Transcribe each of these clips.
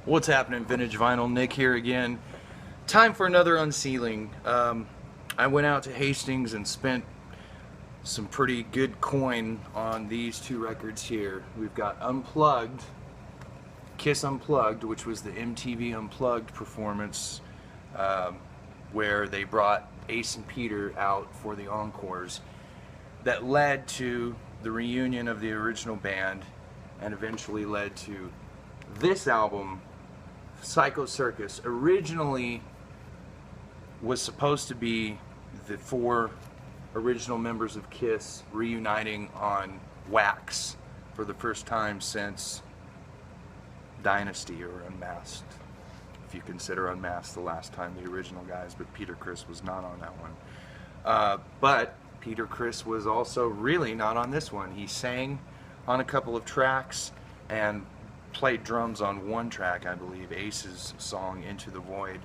What's happening, Vintage Vinyl? Nick here again. Time for another unsealing. I went out to Hastings and spent some pretty good coin on these two records here. We've got Unplugged, Kiss Unplugged, which was the MTV Unplugged performance where they brought Ace and Peter out for the encores that led to the reunion of the original band and eventually led to this album, Circus. Originally was supposed to be the four original members of Kiss reuniting on wax for the first time since Dynasty or Unmasked, if you consider Unmasked the last time the original guys, but Peter Criss was not on that one. But Peter Criss was also really not on this one. He sang on a couple of tracks and played drums on one track, I believe, Ace's song Into the Void.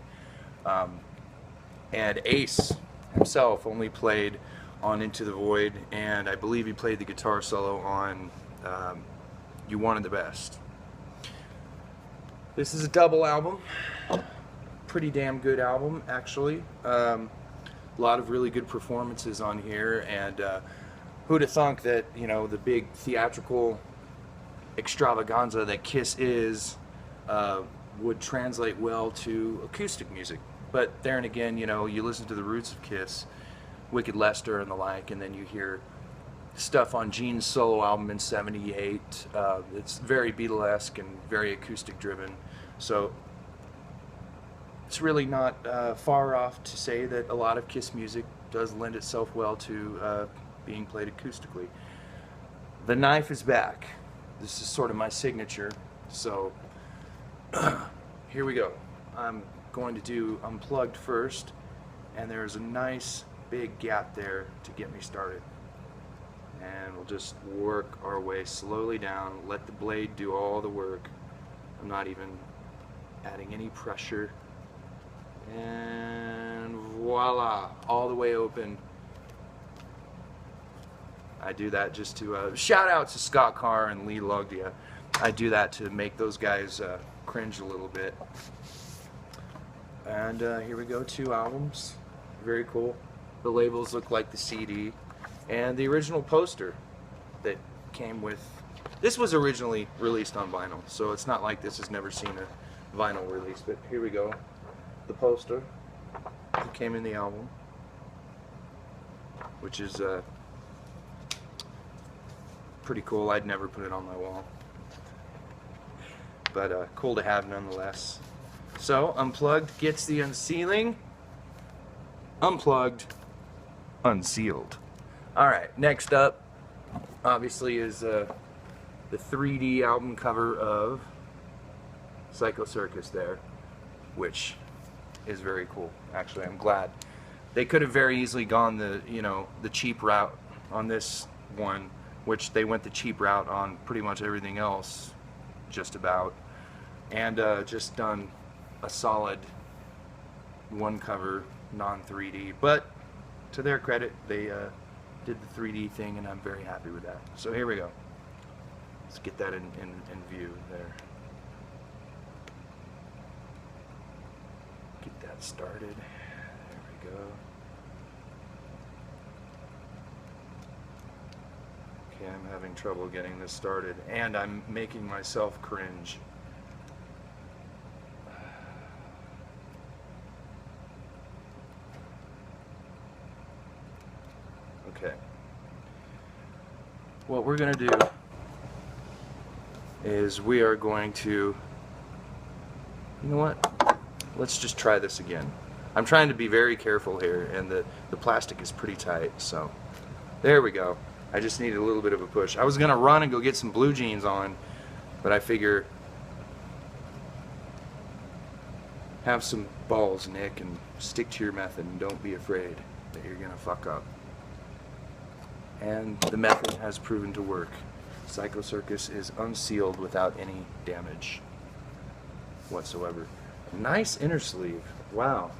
And Ace himself only played on Into the Void, and I believe he played the guitar solo on You Wanted the Best. This is a double album. Pretty damn good album, actually. A lot of really good performances on here, and who'd have thunk that, you know, the big theatrical extravaganza that Kiss is would translate well to acoustic music. But there and again, you know, you listen to the roots of Kiss, Wicked Lester and the like, and then you hear stuff on Gene's solo album in '78. It's very Beatlesque and very acoustic driven, so it's really not far off to say that a lot of Kiss music does lend itself well to being played acoustically. The knife is back. This is sort of my signature, so here we go. I'm going to do Unplugged first, and there's a nice big gap there to get me started. And we'll just work our way slowly down, let the blade do all the work. I'm not even adding any pressure. And voila, all the way open. I do that just to shout out to Scott Carr and Lee Logdia. I do that to make those guys cringe a little bit. And here we go, 2 albums. Very cool. The labels look like the CD. And the original poster that came with... This was originally released on vinyl, so it's not like this has never seen a vinyl release. But here we go. The poster that came in the album, which is pretty cool. I'd never put it on my wall, but cool to have nonetheless. So Unplugged gets the unsealing. Unplugged, unsealed. Alright, next up obviously is the 3D album cover of Circus there, which is very cool. Actually, I'm glad. They could have very easily gone the, you know, the cheap route on this one, which they went the cheap route on pretty much everything else, just about, and just done a solid one cover, non-3D. But to their credit, they did the 3D thing, and I'm very happy with that. So here we go. Let's get that in view there. Get that started. There we go. Okay, I'm having trouble getting this started, and I'm making myself cringe. Okay. What we're going to do is we are going to, you know what? Let's just try this again. I'm trying to be very careful here, and the plastic is pretty tight, so there we go. I just needed a little bit of a push. I was going to run and go get some blue jeans on, but I figure have some balls, Nick, and stick to your method and don't be afraid that you're going to fuck up. And the method has proven to work. Circus is unsealed without any damage whatsoever. Nice inner sleeve. Wow.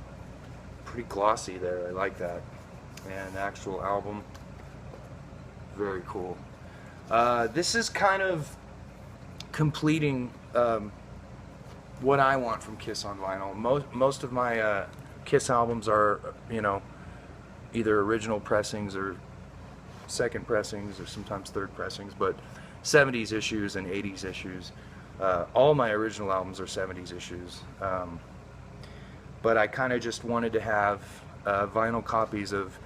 Pretty glossy there. I like that. And actual album. Very cool. This is kind of completing what I want from Kiss on vinyl. Most of my Kiss albums are, you know, either original pressings or second pressings or sometimes third pressings, but 70s issues and 80s issues. All my original albums are 70s issues. But I kind of just wanted to have vinyl copies of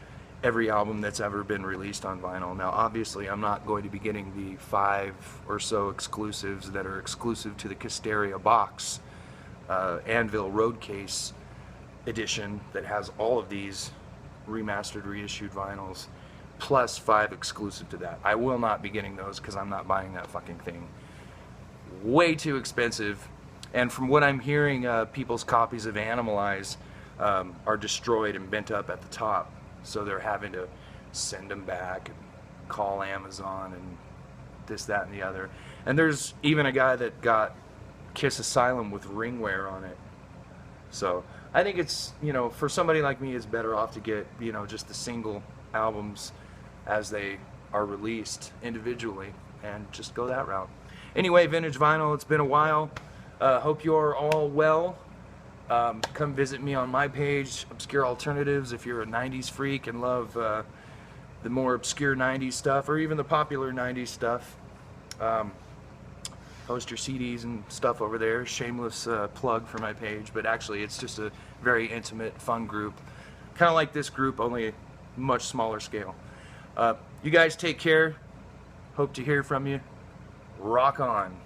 every album that's ever been released on vinyl. Now obviously I'm not going to be getting the 5 or so exclusives that are exclusive to the Kisteria box, Anvil Roadcase edition that has all of these remastered, reissued vinyls, plus 5 exclusive to that. I will not be getting those because I'm not buying that fucking thing. Way too expensive. And from what I'm hearing, people's copies of Animalize are destroyed and bent up at the top. So they're having to send them back and call Amazon and this, that, and the other. And there's even a guy that got Kiss Asylum with ringware on it. So I think it's, you know, for somebody like me, it's better off to get, you know, just the single albums as they are released individually and just go that route. Anyway, Vintage Vinyl, it's been a while. Hope you're all well. Come visit me on my page, Obscure Alternatives, if you're a 90s freak and love the more obscure 90s stuff or even the popular 90s stuff. Post your CDs and stuff over there. Shameless plug for my page, but actually it's just a very intimate, fun group. Kind of like this group, only much smaller scale. You guys take care. Hope to hear from you. Rock on.